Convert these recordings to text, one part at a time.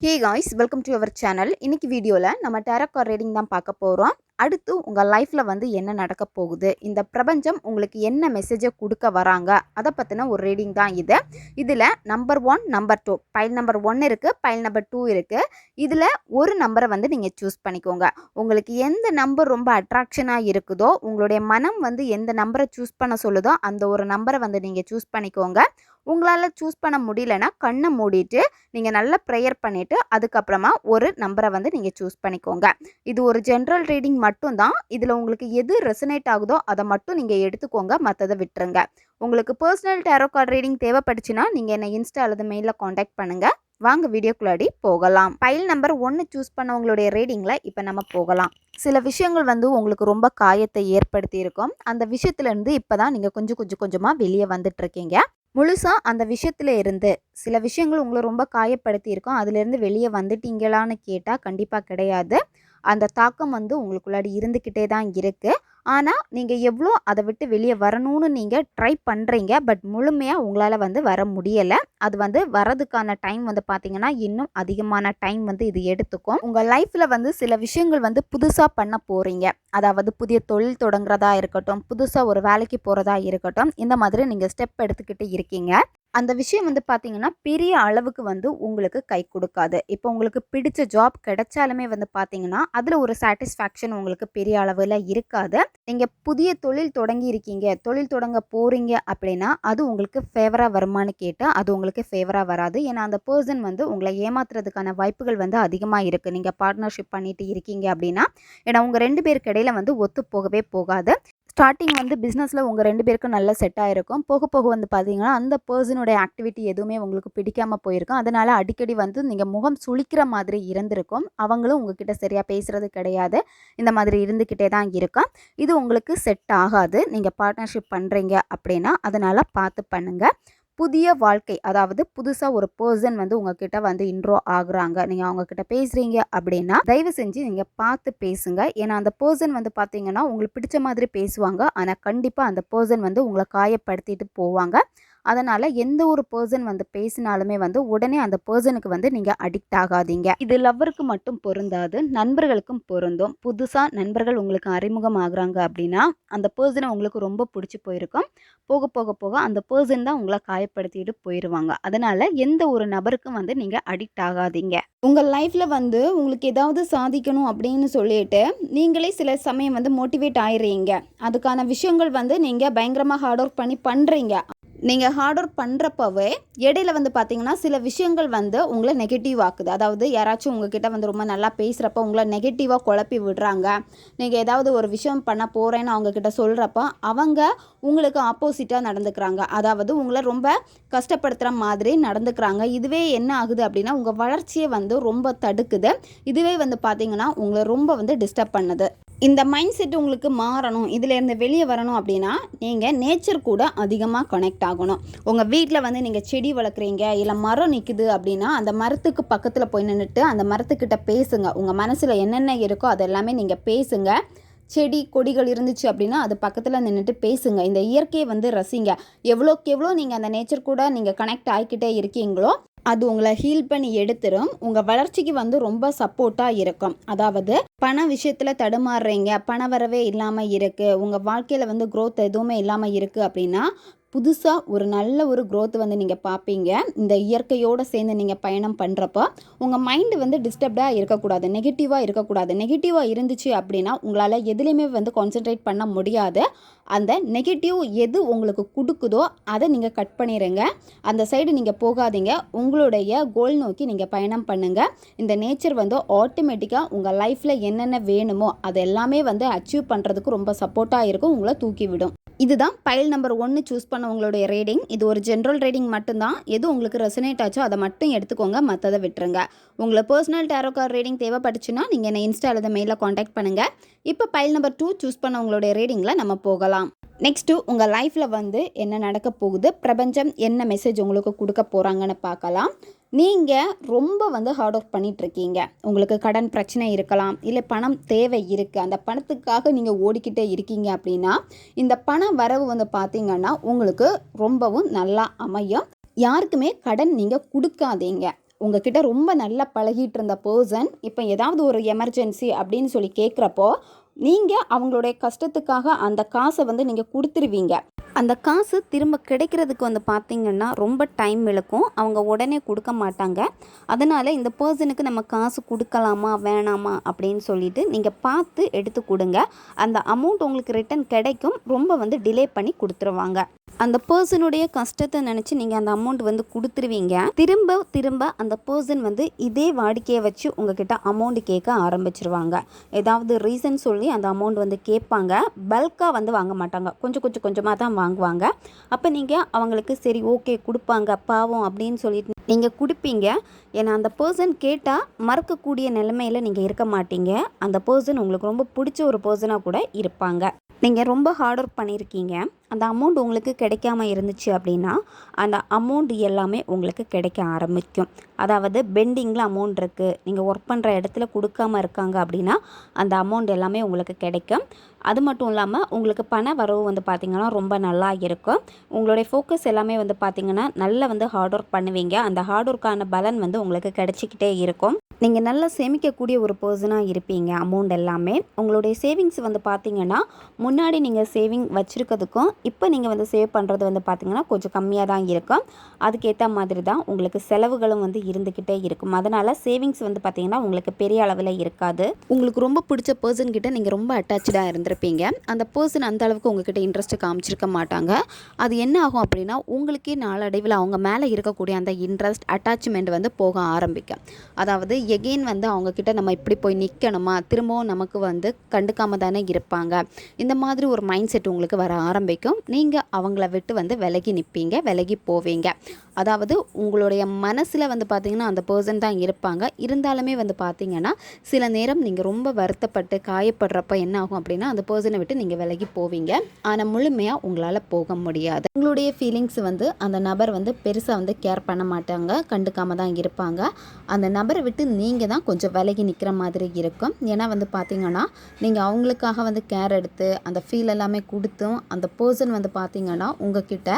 Hey guys, welcome to our channel. இன்னைக்கு வீடியோவில் நம்ம டேரோ கார்ட் ரீடிங் தான் பார்க்க போகிறோம். அடுத்து உங்கள் லைஃப்பில் வந்து என்ன நடக்க போகுது, இந்த பிரபஞ்சம் உங்களுக்கு என்ன மெசேஜை கொடுக்க வராங்க, அதை பற்றின ஒரு ரீடிங் தான் இது. இதில் நம்பர் 1, நம்பர் 2, பைல் நம்பர் 1 இருக்குது, பைல் நம்பர் 2 இருக்குது. இதில் ஒரு நம்பரை வந்து நீங்கள் சூஸ் பண்ணிக்கோங்க. உங்களுக்கு எந்த நம்பர் ரொம்ப அட்ராக்ஷனாக இருக்குதோ, உங்களுடைய மனம் வந்து எந்த நம்பரை சூஸ் பண்ண சொல்லுதோ அந்த ஒரு நம்பரை வந்து நீங்கள் சூஸ் பண்ணிக்கோங்க. உங்களால் சூஸ் பண்ண முடியலன்னா கண்ணை மூடிட்டு நீங்கள் நல்லா ப்ரேயர் பண்ணிவிட்டு அதுக்கப்புறமா ஒரு நம்பரை வந்து நீங்கள் சூஸ் பண்ணிக்கோங்க. இது ஒரு ஜென்ரல் ரீடிங் மட்டும்தான். இதில் உங்களுக்கு எது ரெசனேட் ஆகுதோ அதை மட்டும் நீங்கள் எடுத்துக்கோங்க, மற்றதை விட்டுருங்க. உங்களுக்கு பர்சனல் டேரோ கார்டு ரீடிங் தேவைப்பட்டுச்சுன்னா நீங்கள் என்னை இன்ஸ்டா அல்லது மெயிலில் காண்டாக்ட் பண்ணுங்கள். வாங்க வீடியோக்குள்ளாடி போகலாம். பைல் நம்பர் 1 சூஸ் பண்ணவங்களுடைய ரீடிங்கில் இப்போ நம்ம போகலாம். சில விஷயங்கள் வந்து உங்களுக்கு ரொம்ப காயத்தை ஏற்படுத்தி இருக்கும். அந்த விஷயத்துலேருந்து இப்போ தான் நீங்கள் கொஞ்சமாக வெளியே வந்துட்டுருக்கீங்க. முழுசாக அந்த விஷயத்துல இருந்து சில விஷயங்கள் உங்களை ரொம்ப காயப்படுத்தி இருக்கும். அதுலேருந்து வெளியே வந்துட்டீங்களான்னு கேட்டால் கண்டிப்பாக கிடையாது. அந்த தாக்கம் வந்து உங்களுக்குள்ளாடி இருந்துக்கிட்டே தான் இருக்குது. ஆனால் நீங்கள் எவ்வளோ அதை விட்டு வெளியே வரணும்னு நீங்கள் ட்ரை பண்ணுறீங்க. பட் முழுமையாக உங்களால் வந்து வர முடியலை. அது வந்து வரதுக்கான டைம் வந்து பார்த்திங்கன்னா இன்னும் அதிகமான டைம் வந்து இது எடுத்துக்கும். உங்கள் லைஃப்பில் வந்து சில விஷயங்கள் வந்து புதுசாக பண்ண போகிறீங்க. அதாவது புதிய தொழில் தொடங்குறதா இருக்கட்டும், புதுசாக ஒரு வேலைக்கு போகிறதா இருக்கட்டும், இந்த மாதிரி நீங்கள் ஸ்டெப் எடுத்துக்கிட்டு இருக்கீங்க. அந்த விஷயம் வந்து பார்த்திங்கன்னா பெரிய அளவுக்கு வந்து உங்களுக்கு கை கொடுக்காது. இப்போ உங்களுக்கு பிடிச்ச ஜாப் கிடைச்சாலுமே வந்து பார்த்திங்கன்னா அதில் ஒரு சாட்டிஸ்ஃபேக்ஷன் உங்களுக்கு பெரிய அளவில் இருக்காது. நீங்கள் புதிய தொழில் தொடங்கி இருக்கீங்க, தொழில் தொடங்க போகிறீங்க அப்படின்னா அது உங்களுக்கு ஃபேவராக வருமானு கேட்டால் அது உங்களுக்கு ஃபேவராக வராது. ஏன்னா அந்த பர்சன் வந்து உங்களை ஏமாத்துறதுக்கான வாய்ப்புகள் வந்து அதிகமாக இருக்குது. நீங்கள் பார்ட்னர்ஷிப் பண்ணிட்டு இருக்கீங்க அப்படின்னா, ஏன்னா உங்கள் 2 பேருக்கு இடையில வந்து ஒத்து போகவே போகாது. ஸ்டார்டிங் வந்து பிஸ்னஸில் உங்கள் 2 பேருக்கும் நல்லா செட் ஆகிருக்கும். போக போக வந்து பார்த்தீங்கன்னா அந்த பர்சனுடைய ஆக்டிவிட்டி எதுவுமே உங்களுக்கு பிடிக்காமல் போயிருக்கும். அதனால் அடிக்கடி வந்து நீங்கள் முகம் சுளிக்கிற மாதிரி இருந்திருக்கும். அவங்களும் உங்ககிட்ட சரியாக பேசுகிறது கிடையாது. இந்த மாதிரி இருந்துக்கிட்டே தான் இருக்கும். இது உங்களுக்கு செட் ஆகாது. நீங்கள் பார்ட்னர்ஷிப் பண்ணுறீங்க அப்படின்னா அதனால் பார்த்து பண்ணுங்கள். புதிய வாழ்க்கை, அதாவது புதுசாக ஒரு பர்சன் வந்து உங்ககிட்ட வந்து இன்ட்ரோ ஆகுறாங்க, நீங்கள் அவங்கக்கிட்ட பேசுகிறீங்க அப்படின்னா தயவு செஞ்சு நீங்கள் பார்த்து பேசுங்க. ஏன்னா அந்த பர்சன் வந்து பார்த்தீங்கன்னா உங்களுக்கு பிடிச்ச மாதிரி பேசுவாங்க. ஆனால் கண்டிப்பாக அந்த பர்சன் வந்து உங்களை காயப்படுத்திட்டு போவாங்க. அதனால் எந்த ஒரு பர்சன் வந்து பேசினாலுமே வந்து உடனே அந்த பர்சனுக்கு வந்து நீங்கள் அடிக்ட் ஆகாதீங்க. இது லவ்வருக்கு மட்டும் பொருந்தாது, நண்பர்களுக்கும் பொருந்தும். புதுசாக நண்பர்கள் உங்களுக்கு அறிமுகம் ஆகுறாங்க அப்படின்னா அந்த பர்சனை உங்களுக்கு ரொம்ப பிடிச்சி போயிருக்கும். போக போக போக அந்த பர்சன் தான் உங்களை காயப்படுத்திட்டு போயிடுவாங்க. அதனால் எந்த ஒரு நபருக்கும் வந்து நீங்கள் அடிக்ட் ஆகாதீங்க. உங்கள் லைஃப்பில் வந்து உங்களுக்கு ஏதாவது சாதிக்கணும் அப்படின்னு சொல்லிட்டு நீங்களே சில சமயம் வந்து மோட்டிவேட் ஆயிடுறீங்க. அதுக்கான விஷயங்கள் வந்து நீங்கள் பயங்கரமாக ஹார்ட் ஒர்க் பண்ணி பண்ணுறீங்க. நீங்கள் ஹார்ட் ஒர்க் பண்ணுறப்பவே இடையில வந்து பார்த்தீங்கன்னா சில விஷயங்கள் வந்து உங்களை நெகட்டிவ் ஆக்குது. அதாவது யாராச்சும் உங்ககிட்ட வந்து ரொம்ப நல்லா பேசுகிறப்ப உங்களை நெகட்டிவாக குழப்பி விடுறாங்க. நீங்கள் ஏதாவது ஒரு விஷயம் பண்ண போகிறேன்னு அவங்கக்கிட்ட சொல்கிறப்ப அவங்க உங்களுக்கு ஆப்போசிட்டாக நடந்துக்கிறாங்க. அதாவது உங்களை ரொம்ப கஷ்டப்படுத்துகிற மாதிரி நடந்துக்கிறாங்க. இதுவே என்ன ஆகுது அப்படின்னா உங்கள் வளர்ச்சியை வந்து ரொம்ப தடுக்குது. இதுவே வந்து பார்த்தீங்கன்னா உங்களை ரொம்ப வந்து டிஸ்டர்ப் பண்ணுது. இந்த மைண்ட் செட் உங்களுக்கு மாறணும், இதிலேருந்து வெளியே வரணும் அப்படின்னா நீங்கள் நேச்சர் கூட அதிகமாக கனெக்ட் ஆகணும். உங்கள் வீட்டில் வந்து நீங்கள் செடி வளர்க்குறீங்க, இல்லை மரம் நிற்குது அப்படின்னா அந்த மரத்துக்கு பக்கத்தில் போய் நின்றுட்டு அந்த மரத்துக்கிட்ட பேசுங்க. உங்கள் மனசில் என்னென்ன இருக்கோ அதெல்லாமே நீங்கள் பேசுங்க. செடி கொடிகள் இருந்துச்சு அப்படின்னா அது பக்கத்தில் நின்றுட்டு பேசுங்க. இந்த இயற்கையை வந்து ரசிங்க. எவ்வளோக்கு எவ்வளோ நீங்கள் அந்த நேச்சர் கூட நீங்கள் கனெக்ட் ஆகிக்கிட்டே இருக்கீங்களோ அது உங்களை ஹீல் பண்ணி எடுத்துரும். உங்கள் வளர்ச்சிக்கு வந்து ரொம்ப சப்போர்ட்டாக இருக்கும். அதாவது பண விஷயத்தில் தடுமாறுறீங்க, பண வரவே இல்லாமல் இருக்குது, உங்கள் வாழ்க்கையில் வந்து க்ரோத் எதுவுமே இல்லாமல் இருக்குது அப்படின்னா புதுசாக ஒரு நல்ல ஒரு க்ரோத் வந்து நீங்கள் பார்ப்பீங்க. இந்த இயற்கையோடு சேர்ந்து நீங்கள் பயணம் பண்ணுறப்போ உங்கள் மைண்டு வந்து டிஸ்டர்ப்டாக இருக்கக்கூடாது, நெகட்டிவாக இருக்கக்கூடாது. நெகட்டிவாக இருந்துச்சு அப்படின்னா உங்களால் எதுலேயுமே வந்து கான்சென்ட்ரேட் பண்ண முடியாது. அந்த நெகட்டிவ் எது உங்களுக்கு கொடுக்குதோ அதை நீங்கள் கட் பண்ணிடுங்க. அந்த சைடு நீங்கள் போகாதீங்க. உங்களுடைய கோல் நோக்கி நீங்கள் பயணம் பண்ணுங்கள். இந்த நேச்சர் வந்து ஆட்டோமேட்டிக்காக உங்கள் லைஃப்பில் என்னென்ன வேணுமோ அது எல்லாமே வந்து அச்சீவ் பண்ணுறதுக்கு ரொம்ப சப்போர்ட்டாக இருக்கும், உங்களை தூக்கி விடும். இதுதான் பைல் நம்பர் 1 சூஸ் பண்ணவங்களுடைய ரீடிங். இது ஒரு ஜென்ரல் ரீடிங் மட்டும்தான். எது உங்களுக்கு ரெசனேட் ஆச்சோ அதை மட்டும் எடுத்துக்கோங்க, மற்றதை விட்டுருங்க. உங்களை பர்சனல் டேரோ கார்டு ரீடிங் தேவைப்பட்டுச்சுன்னா நீங்கள் என்னை இன்ஸ்டா அல்லது மெயிலில் காண்டாக்ட் பண்ணுங்கள். இப்போ பைல் நம்பர் 2 சூஸ் பண்ணவங்களுடைய ரீடிங்கில் நம்ம போகலாம். நெக்ஸ்ட்டு உங்கள் லைஃப்பில் வந்து என்ன நடக்க போகுது, பிரபஞ்சம் என்ன மெசேஜ் உங்களுக்கு கொடுக்க போகிறாங்கன்னு பார்க்கலாம். நீங்கள் ரொம்ப வந்து ஹார்ட் ஒர்க் பண்ணிகிட்ருக்கீங்க. உங்களுக்கு கடன் பிரச்சனை இருக்கலாம், இல்லை பணம் தேவை இருக்குது, அந்த பணத்துக்காக நீங்கள் ஓடிக்கிட்டே இருக்கீங்க அப்படின்னா இந்த பண வரவு வந்து பார்த்திங்கன்னா உங்களுக்கு ரொம்பவும் நல்லா அமையும். யாருக்குமே கடன் நீங்கள் கொடுக்காதீங்க. உங்ககிட்ட ரொம்ப நல்லா பழகிட்டு இருந்த பர்சன் இப்போ ஏதாவது ஒரு எமர்ஜென்சி அப்படின்னு சொல்லி கேட்குறப்போ நீங்கள் அவங்களுடைய கஷ்டத்துக்காக அந்த காசை வந்து நீங்கள் கொடுத்துருவீங்க. அந்த காசு திரும்ப கிடைக்கிறதுக்கு வந்து பார்த்திங்கன்னா ரொம்ப டைம் இழுக்கும். அவங்க உடனே கொடுக்க மாட்டாங்க. அதனால் இந்த பர்சனுக்கு நம்ம காசு கொடுக்கலாமா வேணாமா அப்படின்னு சொல்லிட்டு நீங்கள் பார்த்து எடுத்து கொடுங்க. அந்த அமௌண்ட் உங்களுக்கு ரிட்டன் கிடைக்கும். ரொம்ப வந்து டிலே பண்ணி கொடுத்துருவாங்க. அந்த பர்சனுடைய கஷ்டத்தை நினச்சி நீங்கள் அந்த அமௌண்ட் வந்து கொடுத்துருவீங்க. திரும்ப திரும்ப அந்த பர்சன் வந்து இதே வாடிக்கையை வச்சு உங்ககிட்ட அமௌண்ட் கேட்க ஆரம்பிச்சிருவாங்க. ஏதாவது ரீசன் சொல்லி அந்த அமௌண்ட் வந்து கேட்பாங்க. பல்காக வந்து வாங்க மாட்டாங்க. கொஞ்சம் கொஞ்சமாக தான் வாங்குவாங்க. அப்போ நீங்கள் அவங்களுக்கு சரி ஓகே கொடுப்பாங்க பாவம் அப்படின்னு சொல்லிட்டு நீங்கள் கொடுப்பீங்க. ஏன்னா அந்த பர்சன் கேட்டால் மறக்கக்கூடிய நிலைமையில் நீங்கள் இருக்க மாட்டீங்க. அந்த பர்சன் உங்களுக்கு ரொம்ப பிடிச்ச ஒரு பர்சனாக கூட இருப்பாங்க. நீங்கள் ரொம்ப ஹார்ட் ஒர்க் பண்ணியிருக்கீங்க. அந்த அமௌண்ட் உங்களுக்கு கிடைக்காம இருந்துச்சு அப்படின்னா அந்த அமௌண்ட் எல்லாமே உங்களுக்கு கிடைக்க ஆரம்பிக்கும். அதாவது பெண்டிங்கில் அமௌண்ட் இருக்குது, நீங்கள் ஒர்க் பண்ணுற இடத்துல கொடுக்காம இருக்காங்க அப்படின்னா அந்த அமௌண்ட் எல்லாமே உங்களுக்கு கிடைக்கும். அது மட்டும் இல்லாமல் உங்களுக்கு பண வரவு வந்து பார்த்திங்கன்னா ரொம்ப நல்லா இருக்கும். உங்களுடைய ஃபோக்கஸ் எல்லாமே வந்து பார்த்திங்கன்னா நல்லா வந்து ஹார்ட் ஒர்க் பண்ணுவீங்க. அந்த ஹார்ட் ஒர்க்கான பலன் வந்து உங்களுக்கு கிடைச்சிக்கிட்டே இருக்கும். நீங்கள் நல்லா சேமிக்கக்கூடிய ஒரு பர்சனாக இருப்பீங்க. அமௌண்ட் எல்லாமே உங்களுடைய சேவிங்ஸ் வந்து பார்த்திங்கன்னா முன்னாடி நீங்கள் சேவிங் வச்சுருக்கிறதுக்கும் இப்போ நீங்கள் வந்து சேவ் பண்ணுறது வந்து பார்த்திங்கன்னா கொஞ்சம் கம்மியாக தான் இருக்கும். அதுக்கேற்ற மாதிரி தான் உங்களுக்கு செலவுகளும் வந்து இருந்துக்கிட்டே இருக்கும். அதனால் சேவிங்ஸ் வந்து பார்த்திங்கன்னா உங்களுக்கு பெரிய அளவில் இருக்காது. உங்களுக்கு ரொம்ப பிடிச்ச பர்சன்கிட்ட நீங்கள் ரொம்ப அட்டாச்சாக இருந்திருப்பீங்க. அந்த பர்சன் அந்த அளவுக்கு உங்ககிட்ட இன்ட்ரெஸ்ட் காமிச்சிருக்க மாட்டாங்க. அது என்ன ஆகும் அப்படின்னா உங்களுக்கே நாளடைவில் அவங்க மேலே இருக்கக்கூடிய அந்த இன்ட்ரெஸ்ட் அட்டாச்மெண்ட் வந்து போக ஆரம்பிக்கும். அதாவது எகெயின் வந்து அவங்கக்கிட்ட நம்ம இப்படி போய் நிற்கணுமா, திரும்பவும் நமக்கு வந்து கண்டுக்காம தானே இருப்பாங்க. இந்த மாதிரி ஒரு மைண்ட் செட் உங்களுக்கு வர ஆரம்பிக்கும். நீங்கள் அவங்கள விட்டு வந்து விலகி நிற்பீங்க, விலகி போவீங்க. அதாவது உங்களுடைய மனசில் வந்து பார்த்திங்கன்னா அந்த பர்சன் தான் இருப்பாங்க. இருந்தாலுமே வந்து பார்த்திங்கன்னா சில நேரம் நீங்கள் ரொம்ப வருத்தப்பட்டு காயப்படுறப்ப என்ன ஆகும் அப்படின்னா அந்த பர்சனை விட்டு நீங்கள் விலகி போவீங்க. ஆனால் முழுமையாக உங்களால் போக முடியாது. உங்களுடைய ஃபீலிங்ஸ் வந்து அந்த நபர் வந்து பெருசாக வந்து கேர் பண்ண மாட்டாங்க, கண்டுக்காம தான் இருப்பாங்க. அந்த நபரை விட்டு நீங்கள் தான் கொஞ்சம் விலகி நிற்கிற மாதிரி இருக்கும். ஏன்னா வந்து பார்த்திங்கன்னா நீங்கள் அவங்களுக்காக வந்து கேர் எடுத்து அந்த ஃபீல் எல்லாமே கொடுத்தும் அந்த பர்சன் வந்து பார்த்திங்கன்னா உங்ககிட்ட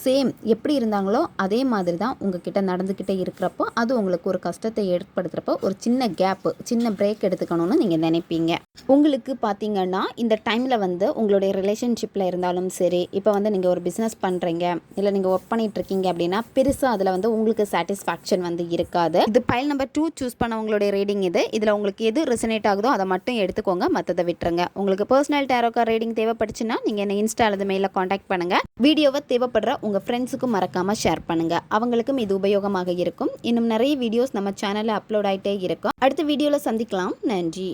சேம் எப்படி இருந்தாங்களோ அதே மாதிரி தான் உங்ககிட்ட நடந்துக்கிட்டே இருக்கிறப்போ அது உங்களுக்கு ஒரு கஷ்டத்தை ஏற்படுத்துகிறப்போ ஒரு சின்ன கேப்பு, சின்ன பிரேக் எடுத்துக்கணும்னு நீங்கள் நினைப்பீங்க. உங்களுக்கு பார்த்திங்கன்னா இந்த டைமில் வந்து உங்களுடைய ரிலேஷன்ஷிப்பில் இருந்தாலும் சரி, இப்போ வந்து நீங்கள் ஒரு பிஸ்னஸ் பண்ணுறீங்க இல்லை நீங்கள் ஒர்க் பண்ணிகிட்ருக்கீங்க அப்படின்னா பெருசாக அதில் வந்து உங்களுக்கு சாட்டிஸ்ஃபேக்ஷன் வந்து இருக்காது. இது பைல் நம்பர் 2 சூஸ் பண்ணவங்களுடைய ரீடிங் இது. இதில் உங்களுக்கு எது ரெசனேட் ஆகுதோ அதை மட்டும் எடுத்துக்கோங்க, மற்றதை விட்டுருங்க. உங்களுக்கு பர்சனல் டேரோ கார்டு ரீடிங் தேவைப்பட்டுச்சுன்னா நீங்கள் என்ன இன்ஸ்டா அல்லது மெயிலில் காண்டாக்ட் பண்ணுங்கள். வீடியோவை தேவைப்படுற உங்கள் ஃப்ரெண்ட்ஸுக்கும் மறக்காமல் ஷேர் பண்ணுங்கள். அவங்களுக்கும் இது உபயோகமாக இருக்கும். இன்னும் நிறைய வீடியோஸ் நம்ம சேனலில் அப்லோட் ஆகிட்டே இருக்கும். அடுத்த வீடியோவில் சந்திக்கலாம். நன்றி.